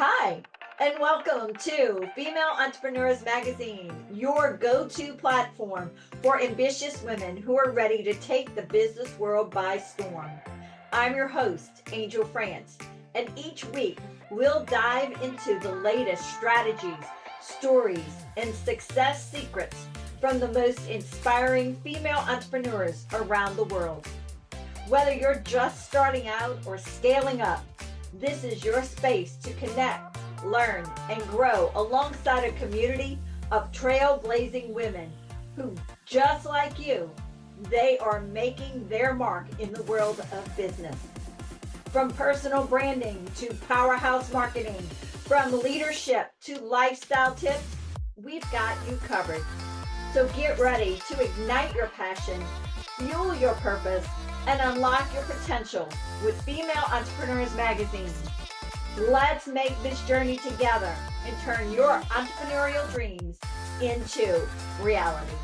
Hi, and welcome to Female Entrepreneurs Magazine, your go-to platform for ambitious women who are ready to take the business world by storm. I'm your host, Angel France, and each week we'll dive into the latest strategies, stories, and success secrets from the most inspiring female entrepreneurs around the world. Whether you're just starting out or scaling up, this is your space to connect, learn, and grow alongside a community of trailblazing women who, just like you, they are making their mark in the world of business. From personal branding to powerhouse marketing, from leadership to lifestyle tips, we've got you covered. So get ready to ignite your passion, fuel your purpose, and unlock your potential with Female Entrepreneurs Magazine. Let's make this journey together and turn your entrepreneurial dreams into reality.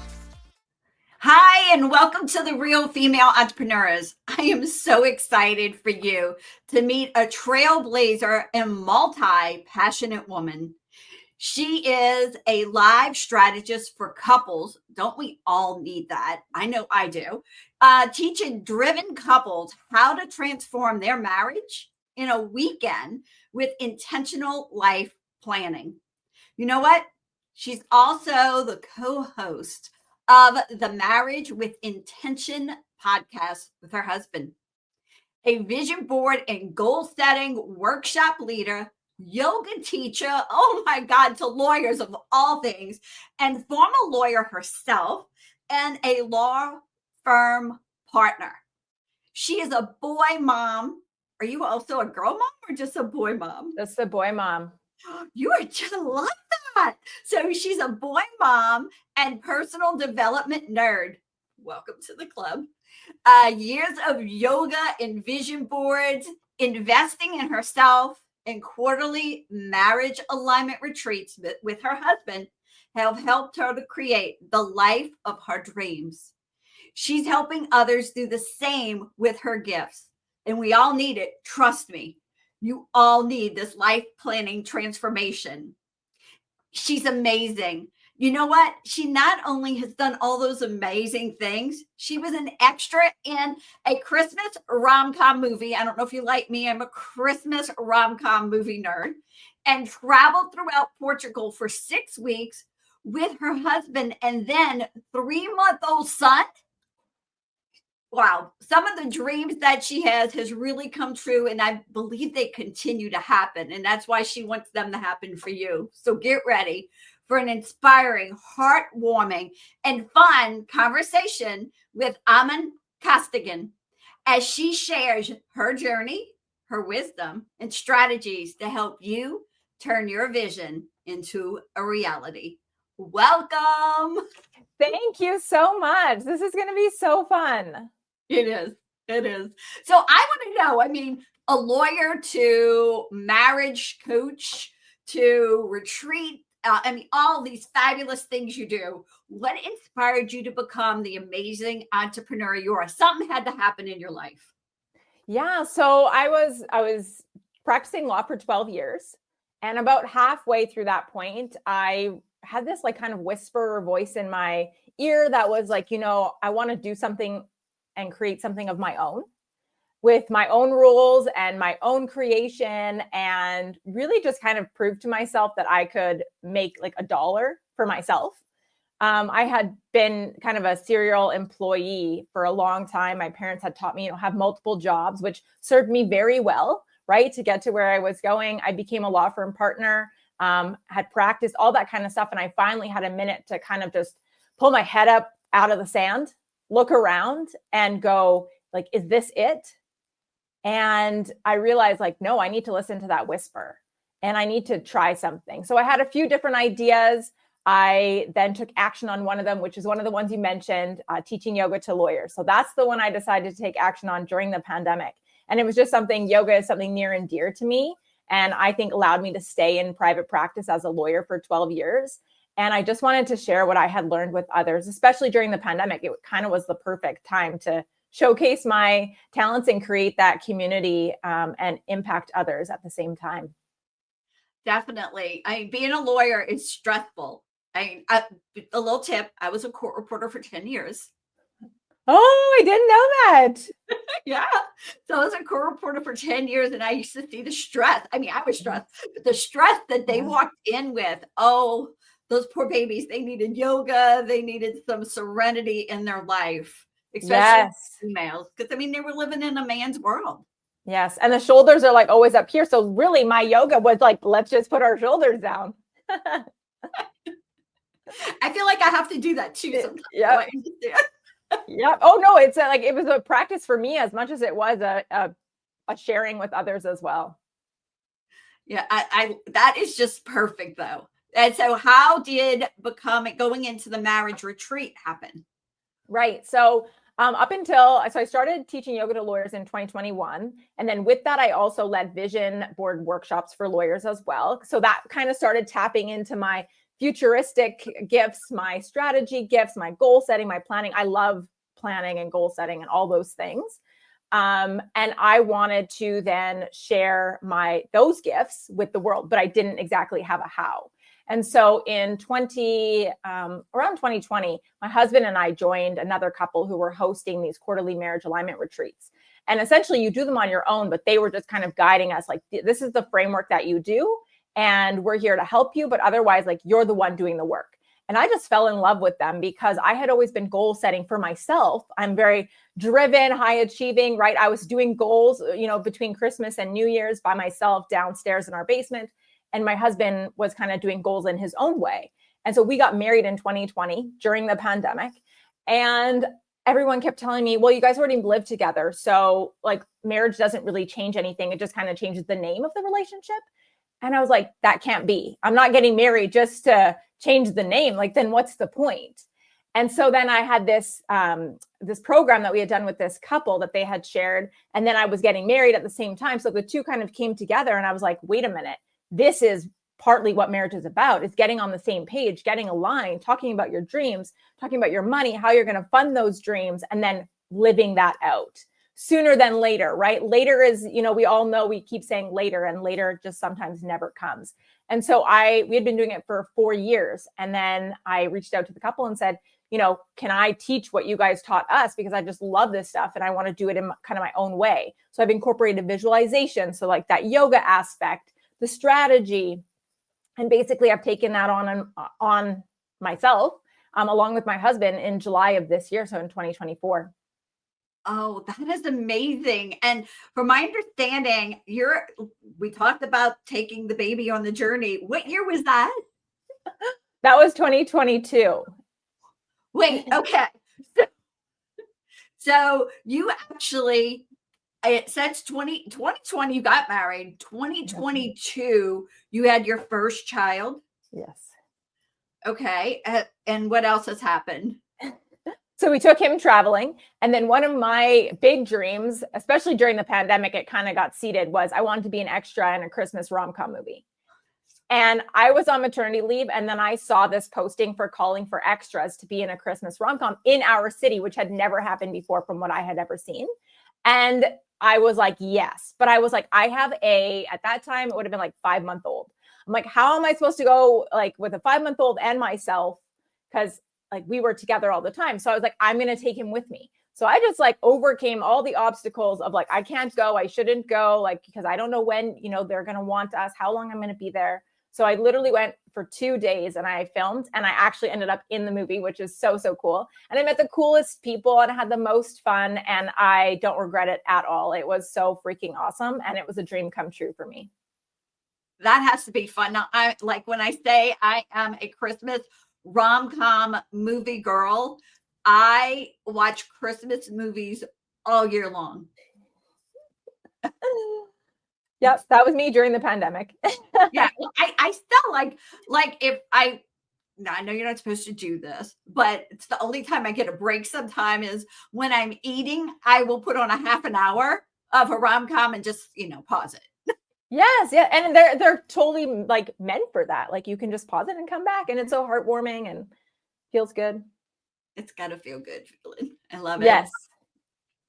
Hi, and welcome to the Real Female Entrepreneurs. I am so excited for you to meet a trailblazer and multi-passionate woman. She is a live strategist for couples. Don't we all need that? I know I do. Teaching driven couples how to transform their marriage in a weekend with intentional life planning. You know what? She's also the co-host of the Marriage with Intention podcast with her husband, a vision board and goal setting workshop leader, yoga teacher, oh my God, to lawyers of all things, and former lawyer herself, and a law firm partner. She is a boy mom. Are you also a girl mom or just a boy mom? Just a boy mom. You are just love that. So she's a boy mom and personal development nerd. Welcome to the club. Years of yoga and vision boards, investing in herself, and quarterly marriage alignment retreats with her husband have helped her to create the life of her dreams. She's helping others do the same with her gifts. And we all need it. Trust me, you all need this life planning transformation. She's amazing. You know what? She not only has done all those amazing things, she was an extra in a Christmas rom-com movie. I don't know if you like me. I'm a Christmas rom-com movie nerd, and traveled throughout Portugal for 6 weeks with her husband and then 3-month-old son. Wow. Some of the dreams that she has really come true, and I believe they continue to happen. And that's why she wants them to happen for you. So get ready for an inspiring, heartwarming, and fun conversation with Aman Costigan as she shares her journey, her wisdom, and strategies to help you turn your vision into a reality. Welcome. Thank you so much. This is going to be so fun. It is. It is. So I want to know, I mean, a lawyer to marriage coach to retreat, all these fabulous things you do. What inspired you to become the amazing entrepreneur you are? Something had to happen in your life. Yeah. So I was practicing law for 12 years. And about halfway through that point, I had this like kind of whisper voice in my ear that was like, I want to do something and create something of my own with my own rules and my own creation, and really just kind of prove to myself that I could make like $1 for myself. I had been kind of a serial employee for a long time. My parents had taught me, have multiple jobs, which served me very well, right? To get to where I was going. I became a law firm partner, had practiced all that kind of stuff. And I finally had a minute to kind of just pull my head up out of the sand, look around and go like, is this it? And I realized like, no, I need to listen to that whisper and I need to try something. So I had a few different ideas. I then took action on one of them, which is one of the ones you mentioned, teaching yoga to lawyers. So that's the one I decided to take action on during the pandemic. And it was just yoga is something near and dear to me. And I think allowed me to stay in private practice as a lawyer for 12 years. And I just wanted to share what I had learned with others, especially during the pandemic. It kind of was the perfect time to showcase my talents and create that community and impact others at the same time. Definitely. I mean, being a lawyer is stressful. I mean, a little tip, I was a court reporter for 10 years. Oh, I didn't know that. Yeah. So I was a court reporter for 10 years and I used to see the stress. I mean, I was stressed, but the stress that they walked in with, oh, those poor babies, they needed yoga. They needed some serenity in their life, especially females. Because I mean, they were living in a man's world. Yes. And the shoulders are like always up here. So really my yoga was like, let's just put our shoulders down. I feel like I have to do that too sometimes. Yeah. Yeah. Oh no, it's like it was a practice for me as much as it was a sharing with others as well. Yeah, I that is just perfect though. And so how did going into the marriage retreat happen? Right. So I started teaching yoga to lawyers in 2021. And then with that, I also led vision board workshops for lawyers as well. So that kind of started tapping into my futuristic gifts, my strategy gifts, my goal setting, my planning. I love planning and goal setting and all those things. And I wanted to then share those gifts with the world, but I didn't exactly have a how. And so in around 2020, my husband and I joined another couple who were hosting these quarterly marriage alignment retreats. And essentially you do them on your own, but they were just kind of guiding us like, this is the framework that you do. And we're here to help you. But otherwise, like you're the one doing the work. And I just fell in love with them because I had always been goal setting for myself. I'm very driven, high achieving, right? I was doing goals, between Christmas and New Year's by myself downstairs in our basement. And my husband was kind of doing goals in his own way. And so we got married in 2020 during the pandemic. And everyone kept telling me, well, you guys already live together. So like marriage doesn't really change anything. It just kind of changes the name of the relationship. And I was like, that can't be. I'm not getting married just to change the name. Like, then what's the point? And so then I had this program that we had done with this couple that they had shared. And then I was getting married at the same time. So the two kind of came together and I was like, wait a minute, this is partly what marriage is about, is getting on the same page, getting aligned, talking about your dreams, talking about your money, how you're going to fund those dreams, and then living that out sooner than later, right? Later is, we all know we keep saying later and later just sometimes never comes. And so we had been doing it for 4 years. And then I reached out to the couple and said, can I teach what you guys taught us? Because I just love this stuff and I want to do it in kind of my own way. So I've incorporated visualization. So like that yoga aspect, the strategy, and basically I've taken that on myself, along with my husband in July of this year. So in 2024. Oh, that is amazing. And from my understanding, we talked about taking the baby on the journey. What year was that? That was 2022. Wait, okay. So you actually, since 2020, you got married. 2022, you had your first child. Yes. Okay. And what else has happened? So we took him traveling. And then one of my big dreams, especially during the pandemic, it kind of got seeded, was I wanted to be an extra in a Christmas rom-com movie. And I was on maternity leave. And then I saw this posting for calling for extras to be in a Christmas rom-com in our city, which had never happened before from what I had ever seen. And I was like, yes. But I was like, at that time, it would have been like 5-month-old. I'm like, how am I supposed to go like with a 5-month-old and myself? Because like we were together all the time. So I was like, I'm going to take him with me. So I just like overcame all the obstacles of like, I can't go, I shouldn't go, like, because I don't know when, they're going to want us, how long I'm going to be there. So I literally went for 2 days and I filmed and I actually ended up in the movie, which is so, so cool. And I met the coolest people and I had the most fun and I don't regret it at all. It was so freaking awesome. And it was a dream come true for me. That has to be fun. Now, when I say I am a Christmas rom-com movie girl, I watch Christmas movies all year long. Yep, that was me during the pandemic. Yeah, I still like if I know you're not supposed to do this, but it's the only time I get a break sometime is when I'm eating. I will put on a half an hour of a rom-com and just, pause it. Yes, yeah. And they're totally like meant for that. Like you can just pause it and come back and it's so heartwarming and feels good. It's got to feel good feeling. I love it. Yes.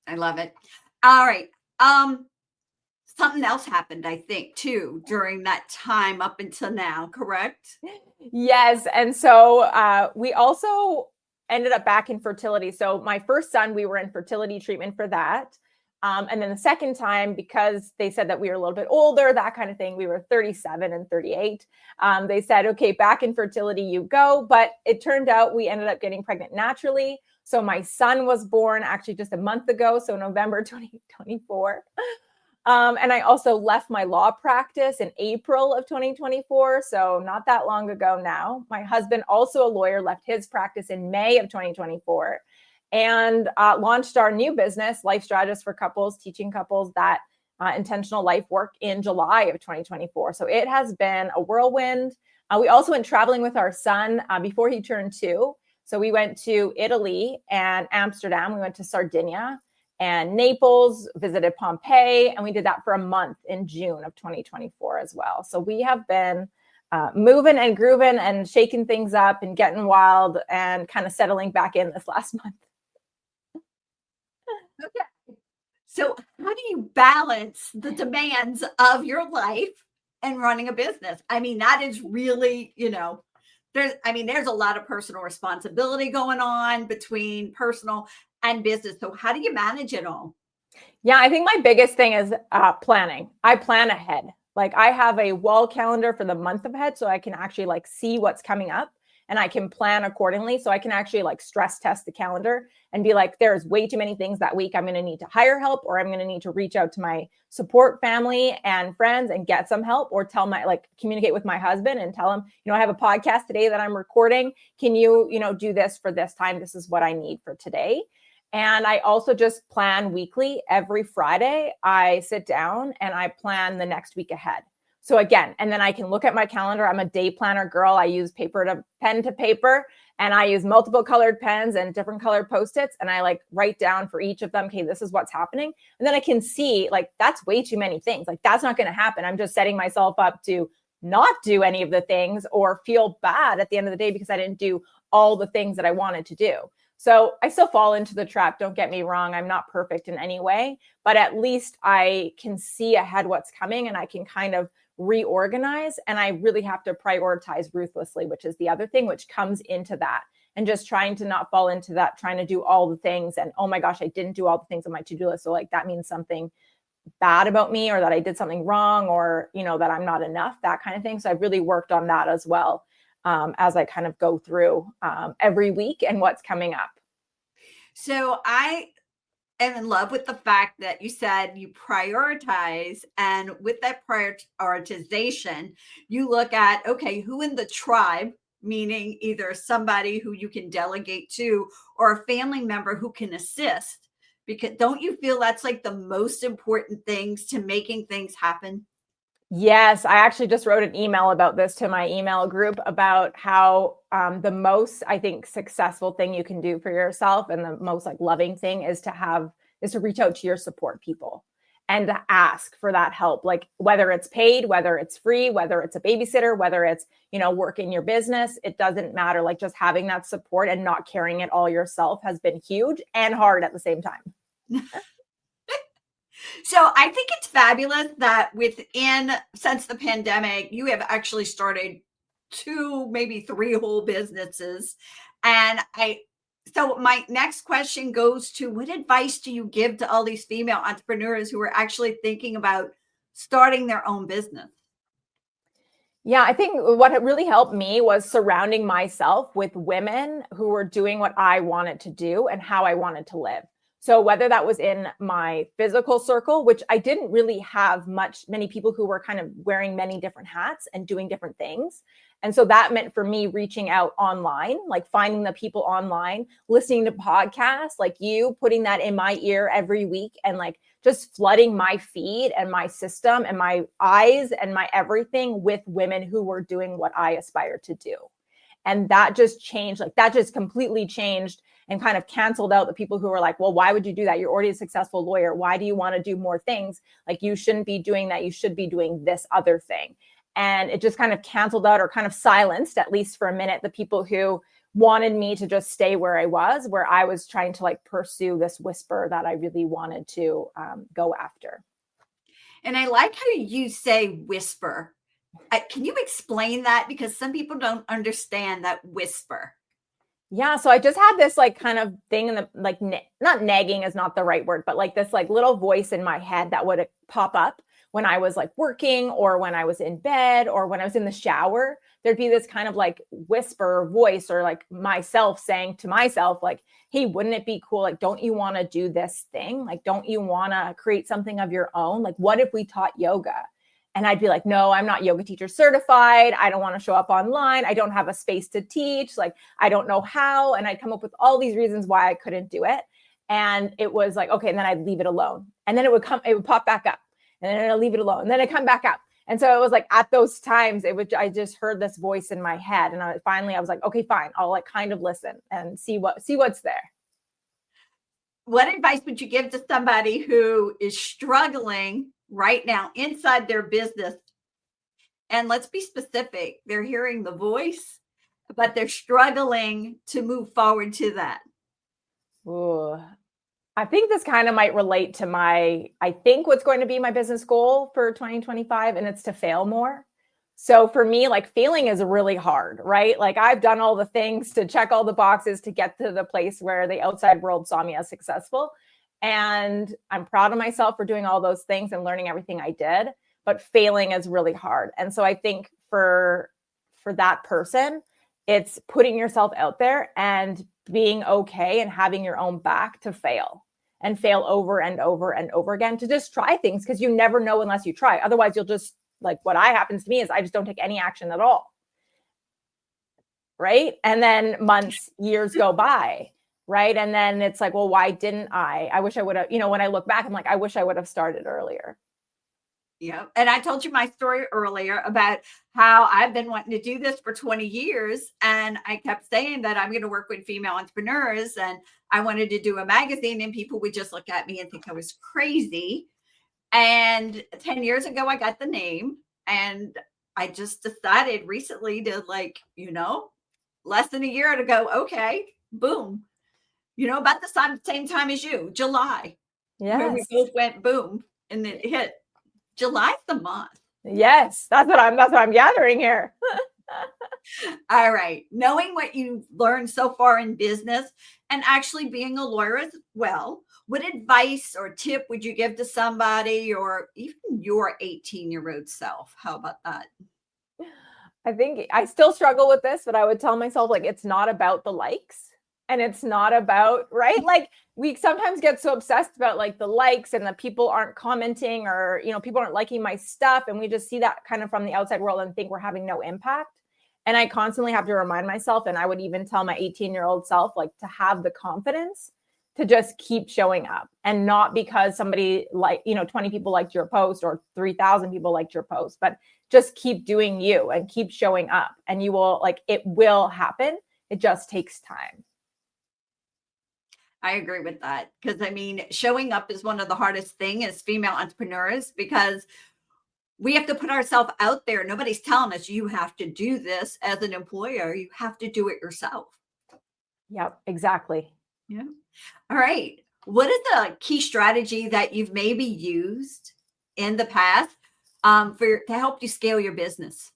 I love it. All right. something else happened, I think, too, during that time up until now, correct? Yes. And so we also ended up back in fertility. So my first son, we were in fertility treatment for that. And then the second time, because they said that we were a little bit older, that kind of thing, we were 37 and 38. They said, okay, back in fertility you go. But it turned out we ended up getting pregnant naturally. So my son was born actually just a month ago. So November 2024. And I also left my law practice in April of 2024. So not that long ago now. My husband, also a lawyer, left his practice in May of 2024 and launched our new business, Life Strategist for Couples, teaching couples that intentional life work in July of 2024. So it has been a whirlwind. We also went traveling with our son before he turned 2. So we went to Italy and Amsterdam. We went to Sardinia and Naples, visited Pompeii, and we did that for a month in June of 2024 as well. So we have been moving and grooving and shaking things up and getting wild and kind of settling back in this last month. Okay. So how do you balance the demands of your life and running a business? I mean, that is really, there's a lot of personal responsibility going on between personal and business. So how do you manage it all? Yeah, I think my biggest thing is planning. I plan ahead. Like I have a wall calendar for the month ahead so I can actually like see what's coming up and I can plan accordingly. So I can actually like stress test the calendar and be like, there's way too many things that week. I'm going to need to hire help, or I'm going to need to reach out to my support family and friends and get some help, or communicate with my husband and tell him, I have a podcast today that I'm recording. Can you, do this for this time? This is what I need for today. And I also just plan weekly. Every Friday, I sit down and I plan the next week ahead. So again, and then I can look at my calendar. I'm a day planner girl. I use pen to paper, and I use multiple colored pens and different colored Post-its. And I like write down for each of them, okay, this is what's happening. And then I can see like, that's way too many things. Like that's not going to happen. I'm just setting myself up to not do any of the things or feel bad at the end of the day because I didn't do all the things that I wanted to do. So I still fall into the trap. Don't get me wrong. I'm not perfect in any way, but at least I can see ahead what's coming and I can kind of reorganize. And I really have to prioritize ruthlessly, which is the other thing, which comes into that. And just trying to not fall into that, trying to do all the things. And oh my gosh, I didn't do all the things on my to-do list. So like that means something bad about me, or that I did something wrong, or, that I'm not enough, that kind of thing. So I've really worked on that as well. As I kind of go through every week and what's coming up. So I am in love with the fact that you said you prioritize, and with that prioritization, you look at, okay, who in the tribe, meaning either somebody who you can delegate to or a family member who can assist, because don't you feel that's like the most important things to making things happen? Yes, I actually just wrote an email about this to my email group about how the most, I think, successful thing you can do for yourself and the most like loving thing is to reach out to your support people and to ask for that help. Like whether it's paid, whether it's free, whether it's a babysitter, whether it's, work in your business, it doesn't matter. Like just having that support and not carrying it all yourself has been huge and hard at the same time. So I think it's fabulous that since the pandemic, you have actually started 2, maybe 3 whole businesses. And so my next question goes to, what advice do you give to all these female entrepreneurs who are actually thinking about starting their own business? Yeah, I think what really helped me was surrounding myself with women who were doing what I wanted to do and how I wanted to live. So whether that was in my physical circle, which I didn't really have many people who were kind of wearing many different hats and doing different things. And so that meant for me reaching out online, like finding the people online, listening to podcasts like you, putting that in my ear every week and like just flooding my feed and my system and my eyes and my everything with women who were doing what I aspired to do. And that just changed, like that just completely changed and kind of canceled out the people who were like, well, why would you do that? You're already a successful lawyer. Why do you want to do more things? Like you shouldn't be doing that. You should be doing this other thing. And it just kind of canceled out or kind of silenced, at least for a minute, the people who wanted me to just stay where I was trying to like pursue this whisper that I really wanted to go after. And I like how you say whisper. Can you explain that? Because some people don't understand that whisper. Yeah. So I just had this like kind of thing in the like, not nagging is not the right word, but like this like little voice in my head that would pop up when I was like working or when I was in bed or when I was in the shower. There'd be this kind of like whisper voice or like myself saying to myself, like, hey, wouldn't it be cool? Like, don't you want to do this thing? Like, don't you want to create something of your own? Like, what if we taught yoga? And I'd be like, no, I'm not yoga teacher certified. I don't want to show up online. I don't have a space to teach. Like, I don't know how. And I'd come up with all these reasons why I couldn't do it. And it was like, okay. And then I'd leave it alone. And then it would pop back up. And then I'd leave it alone. And then it'd come back up. And so it was like at those times, I just heard this voice in my head. And I was like, okay, fine. I'll like kind of listen and see what's there. What advice would you give to somebody who is struggling right now inside their business? And let's be specific. They're hearing the voice, but they're struggling to move forward to that. Ooh. I think this kind of might relate to what's going to be my business goal for 2025, and it's to fail more. So for me, like failing is really hard, right? Like I've done all the things to check all the boxes to get to the place where the outside world saw me as successful. And I'm proud of myself for doing all those things and learning everything I did, but failing is really hard. And so I think for that person, it's putting yourself out there and being okay and having your own back to fail and fail over and over and over again, to just try things, because you never know unless you try. Otherwise, you'll just, like what happens to me is I just don't take any action at all. Right. And then months, years go by. Right. And then it's like, well, why didn't I? I wish I would have, when I look back, I'm like, I wish I would have started earlier. Yeah. And I told you my story earlier about how I've been wanting to do this for 20 years. And I kept saying that I'm going to work with female entrepreneurs and I wanted to do a magazine, and people would just look at me and think I was crazy. And 10 years ago, I got the name, and I just decided recently to less than a year to go, okay, boom, about the same time as you, July. Yeah. Where we both went boom, and it hit. July's the month. Yes, that's what I'm gathering here. All right. Knowing what you've learned so far in business and actually being a lawyer as well, what advice or tip would you give to somebody, or even your 18-year-old self? How about that? I think I still struggle with this, but I would tell myself, like, it's not about the likes. And it's not about, right? Like we sometimes get so obsessed about like the likes and the people aren't commenting, or, people aren't liking my stuff. And we just see that kind of from the outside world and think we're having no impact. And I constantly have to remind myself, and I would even tell my 18-year-old self, like, to have the confidence to just keep showing up, and not because somebody 20 people liked your post or 3,000 people liked your post, but just keep doing you and keep showing up, and you will, it will happen. It just takes time. I agree with that, because showing up is one of the hardest things as female entrepreneurs, because we have to put ourselves out there. Nobody's telling us you have to do this as an employer. You have to do it yourself. Yep, exactly. Yeah. All right. What is the key strategy that you've maybe used in the past to help you scale your business?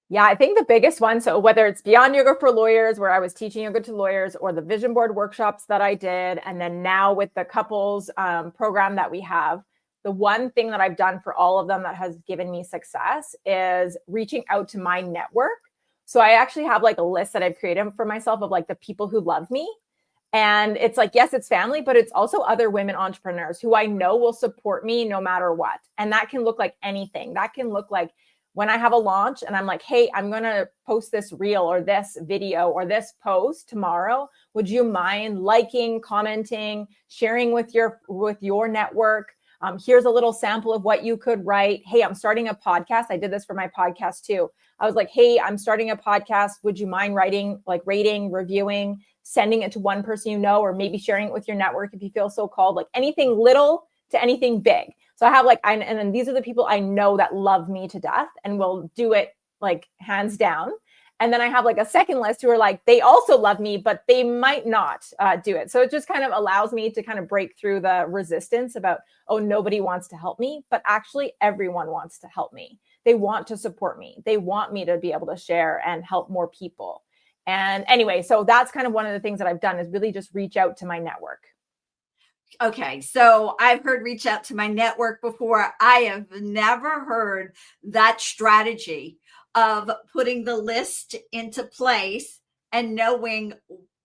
Yeah, I think the biggest one, so whether it's Beyond Yoga for Lawyers, where I was teaching yoga to lawyers, or the vision board workshops that I did, and then now with the couples program that we have, the one thing that I've done for all of them that has given me success is reaching out to my network. So I actually have like a list that I've created for myself of like the people who love me. And it's like, yes, it's family, but it's also other women entrepreneurs who I know will support me no matter what. And that can look like anything. That can look like when I have a launch and I'm like, hey, I'm going to post this reel or this video or this post tomorrow. Would you mind liking, commenting, sharing with your network? Here's a little sample of what you could write. Hey, I'm starting a podcast. I did this for my podcast too. I was like, hey, I'm starting a podcast. Would you mind writing, like rating, reviewing, sending it to one person you know, or maybe sharing it with your network if you feel so called, like anything little to anything big. So I have and then these are the people I know that love me to death and will do it like hands down. And then I have like a second list who are like, they also love me, but they might not do it. So it just kind of allows me to kind of break through the resistance about, oh, nobody wants to help me, but actually everyone wants to help me. They want to support me. They want me to be able to share and help more people. And anyway, so that's kind of one of the things that I've done is really just reach out to my network. Okay, so I've heard reach out to my network before. I have never heard that strategy of putting the list into place and knowing,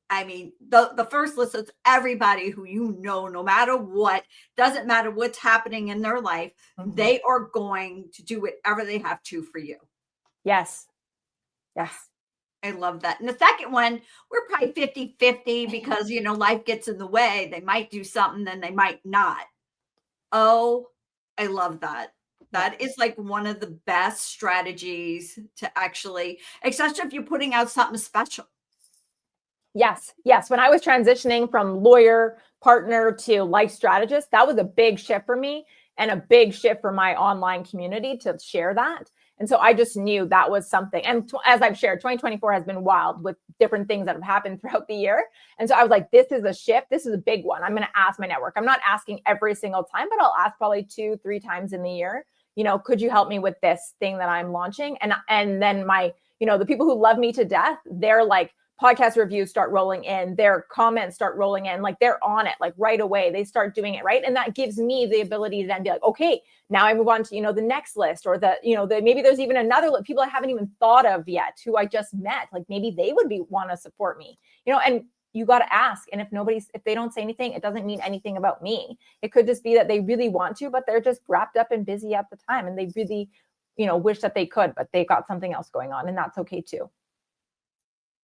I mean, the first list is everybody who you know, no matter what, doesn't matter what's happening in their life, they are going to do whatever they have to for you. Yes. Yes. I love that. And the second one, we're probably 50-50 because, you know, life gets in the way. They might do something, then they might not. Oh, I love that. That is like one of the best strategies to actually, especially if you're putting out something special. Yes. Yes. When I was transitioning from lawyer partner to life strategist, that was a big shift for me and a big shift for my online community to share that. And so I just knew that was something. And as I've shared, 2024 has been wild with different things that have happened throughout the year. And so I was like, this is a shift. This is a big one. I'm going to ask my network. I'm not asking every single time, but I'll ask probably 2-3 times in the year. You know, could you help me with this thing that I'm launching? And then my, you know, the people who love me to death, they're like, podcast reviews start rolling in, their comments start rolling in, like they're on it, like right away, they start doing it. Right. And that gives me the ability to then be like, okay, now I move on to, you know, the next list or the, you know, the, maybe there's even another people I haven't even thought of yet who I just met, like maybe they would want to support me, you know, and you got to ask. And if they don't say anything, it doesn't mean anything about me. It could just be that they really want to, but they're just wrapped up and busy at the time. And they really, you know, wish that they could, but they've got something else going on, and that's okay too.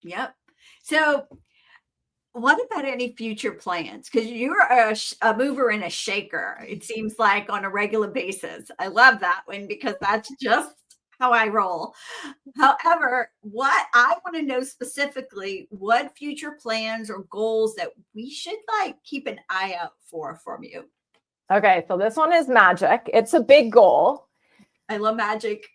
Yep. So what about any future plans? Because you're a mover and a shaker, it seems like, on a regular basis. I love that one because that's just how I roll. However, what I want to know specifically, what future plans or goals that we should like keep an eye out for from you? Okay, so this one is magic. It's a big goal. I love magic.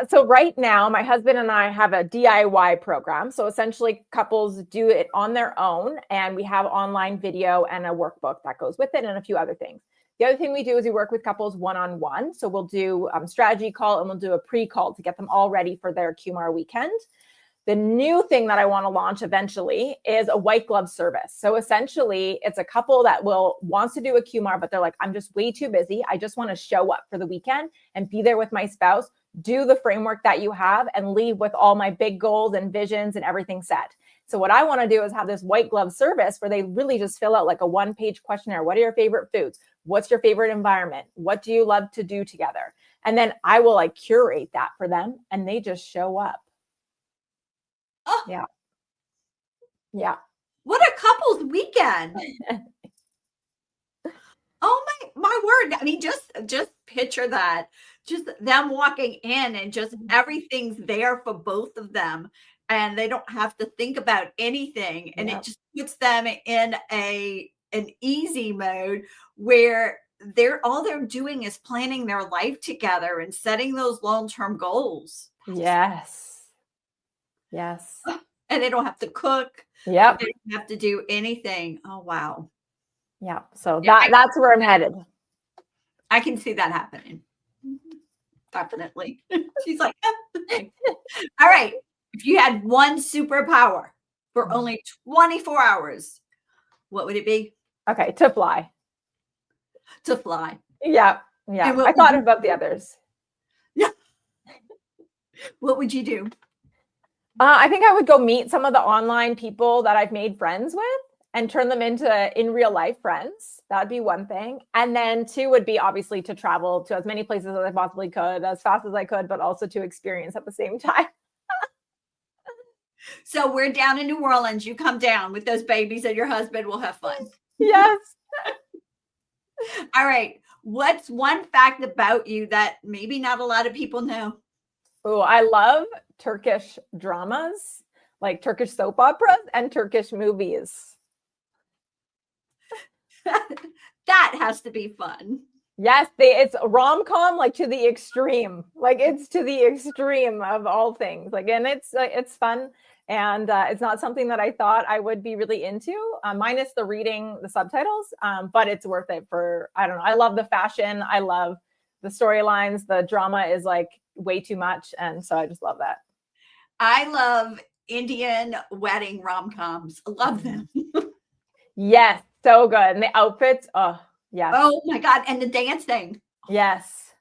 So right now, my husband and I have a DIY program. So essentially couples do it on their own, and we have online video and a workbook that goes with it and a few other things. The other thing we do is we work with couples one-on-one. So we'll do strategy call and we'll do a pre-call to get them all ready for their QMAR weekend. The new thing that I want to launch eventually is a white glove service. So essentially it's a couple that wants to do a QMAR, but they're like, I'm just way too busy. I just want to show up for the weekend and be there with my spouse, do the framework that you have, and leave with all my big goals and visions and everything set. So what I want to do is have this white glove service where they really just fill out like a 1-page questionnaire. What are your favorite foods? What's your favorite environment? What do you love to do together? And then I will like curate that for them, and they just show up. Oh, yeah. Yeah. What a couple's weekend. Oh my word. I mean, just picture that. Just them walking in and just everything's there for both of them. And they don't have to think about anything. And it just puts them in an easy mode where all they're doing is planning their life together and setting those long-term goals. Yes. Yes. And they don't have to cook. Yep. They don't have to do anything. Oh, wow. Yeah. So that's where I'm headed. I can see that happening. Definitely. She's like, all right. If you had one superpower for only 24 hours, what would it be? Okay. To fly. To fly. Yeah. Yeah. I thought about the others. Yeah. What would you do? I think I would go meet some of the online people that I've made friends with and turn them into in real life friends. That'd be one thing. And then 2 would be obviously to travel to as many places as I possibly could, as fast as I could, but also to experience at the same time. So we're down in New Orleans. You come down with those babies and your husband will have fun. Yes. All right. What's one fact about you that maybe not a lot of people know? Oh, I love Turkish dramas, like Turkish soap operas and Turkish movies. That has to be fun. Yes, it's rom-com like to the extreme. Like it's to the extreme of all things. Like, and it's fun, and it's not something that I thought I would be really into, minus the reading the subtitles. But it's worth it for, I don't know. I love the fashion. I love the storylines. The drama is like way too much, and so I just love that. I love Indian wedding rom-coms. Love them. Yes, so good. And the outfits, oh, yes. Oh my God. And the dancing. Yes.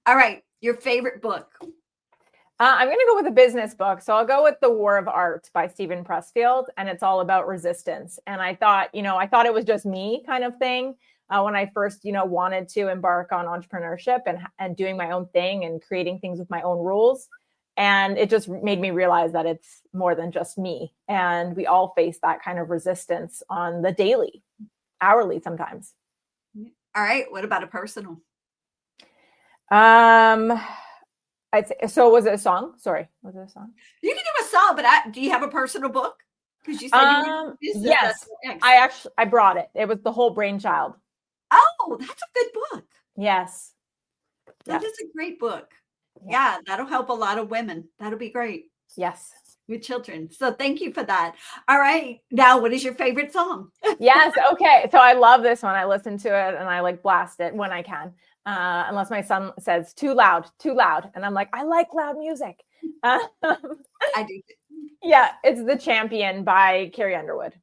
All right. Your favorite book? I'm going to go with a business book. So I'll go with The War of Art by Stephen Pressfield. And it's all about resistance. And I thought it was just me kind of thing when I first, wanted to embark on entrepreneurship and doing my own thing and creating things with my own rules. And it just made me realize that it's more than just me. And we all face that kind of resistance on the daily, hourly sometimes. All right. What about a personal? So was it a song? Sorry, was it a song? You can do a song, but do you have a personal book? Because you said yes, I brought it. It was The Whole Brainchild. Oh, that's a good book. Yes. That is a great book. Yeah, that'll help a lot of women. That'll be great. Yes. With children. So thank you for that. All right. Now, what is your favorite song? Yes. Okay. So I love this one. I listen to it and I like blast it when I can. Unless my son says too loud. And I'm like, I like loud music. I do. Yeah. It's The Champion by Carrie Underwood.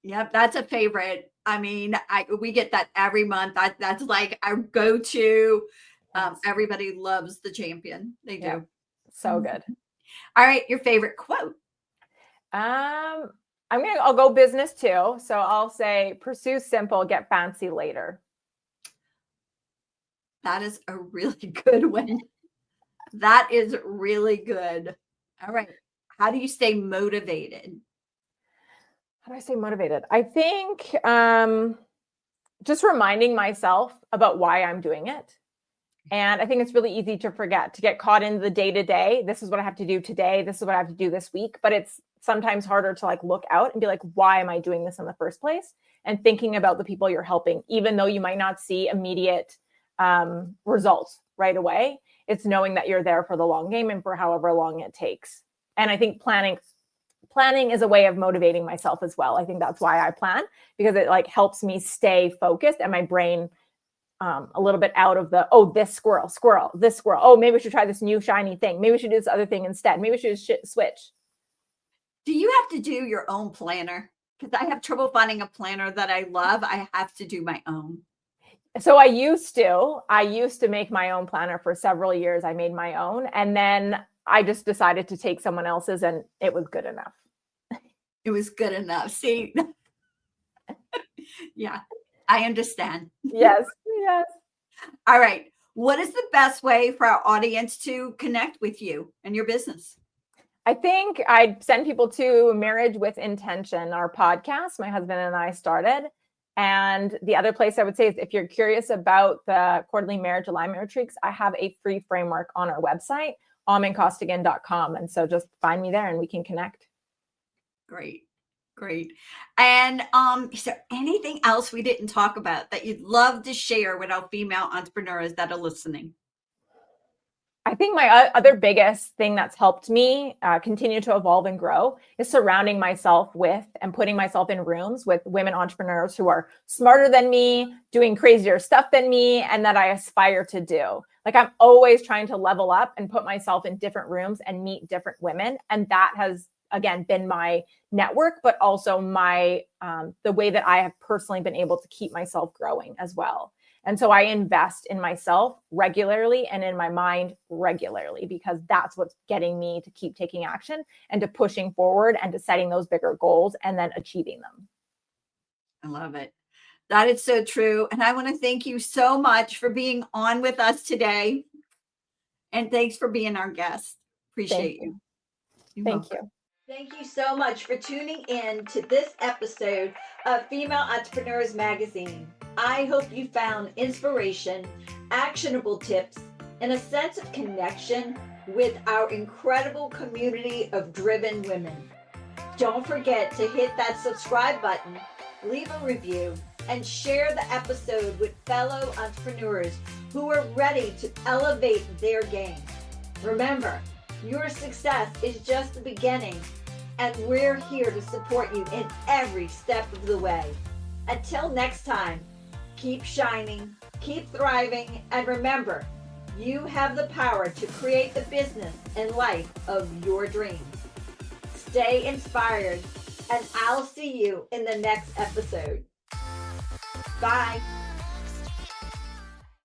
Yep. That's a favorite. I mean, we get that every month. That's like our go-to. Everybody loves The Champion. They do. Yep. So good. All right. Your favorite quote? I'll go business too. So I'll say, pursue simple, get fancy later. That is a really good one. That is really good. All right. How do you stay motivated? How do I stay motivated? I think just reminding myself about why I'm doing it. And I think it's really easy to forget, to get caught in the day-to-day. This is what I have to do today. This is what I have to do this week. But it's sometimes harder to like look out and be like, why am I doing this in the first place? And thinking about the people you're helping, even though you might not see immediate results right away. It's knowing that you're there for the long game and for however long it takes. And I think planning is a way of motivating myself as well. I think that's why I plan, because it like helps me stay focused and my brain a little bit out of the, this squirrel, this squirrel. Oh, maybe we should try this new shiny thing. Maybe we should do this other thing instead. Maybe we should switch. Do you have to do your own planner? Because I have trouble finding a planner that I love. I have to do my own. So I used to make my own planner for several years. I made my own. And then I just decided to take someone else's and it was good enough. It was good enough. See? Yeah, I understand. Yes. All right. What is the best way for our audience to connect with you and your business? I think I'd send people to Marriage with Intention, our podcast my husband and I started. And the other place I would say is if you're curious about the quarterly marriage alignment retreats, I have a free framework on our website, amancostigan.com. And so just find me there and we can connect. Great. And is there anything else we didn't talk about that you'd love to share with our female entrepreneurs that are listening? I think my other biggest thing that's helped me continue to evolve and grow is surrounding myself with and putting myself in rooms with women entrepreneurs who are smarter than me, doing crazier stuff than me, and that I aspire to do. Like I'm always trying to level up and put myself in different rooms and meet different women. And that has, again, been my network, but also my the way that I have personally been able to keep myself growing as well. And so I invest in myself regularly and in my mind regularly, because that's what's getting me to keep taking action and to pushing forward and to setting those bigger goals and then achieving them. I love it. That is so true. And I want to thank you so much for being on with us today. And thanks for being our guest. Appreciate you. Thank you. Thank you so much for tuning in to this episode of Female Entrepreneurs Magazine. I hope you found inspiration, actionable tips, and a sense of connection with our incredible community of driven women. Don't forget to hit that subscribe button, leave a review, and share the episode with fellow entrepreneurs who are ready to elevate their game. Remember, your success is just the beginning, and we're here to support you in every step of the way. Until next time, keep shining, keep thriving, and remember, you have the power to create the business and life of your dreams. Stay inspired, and I'll see you in the next episode. Bye.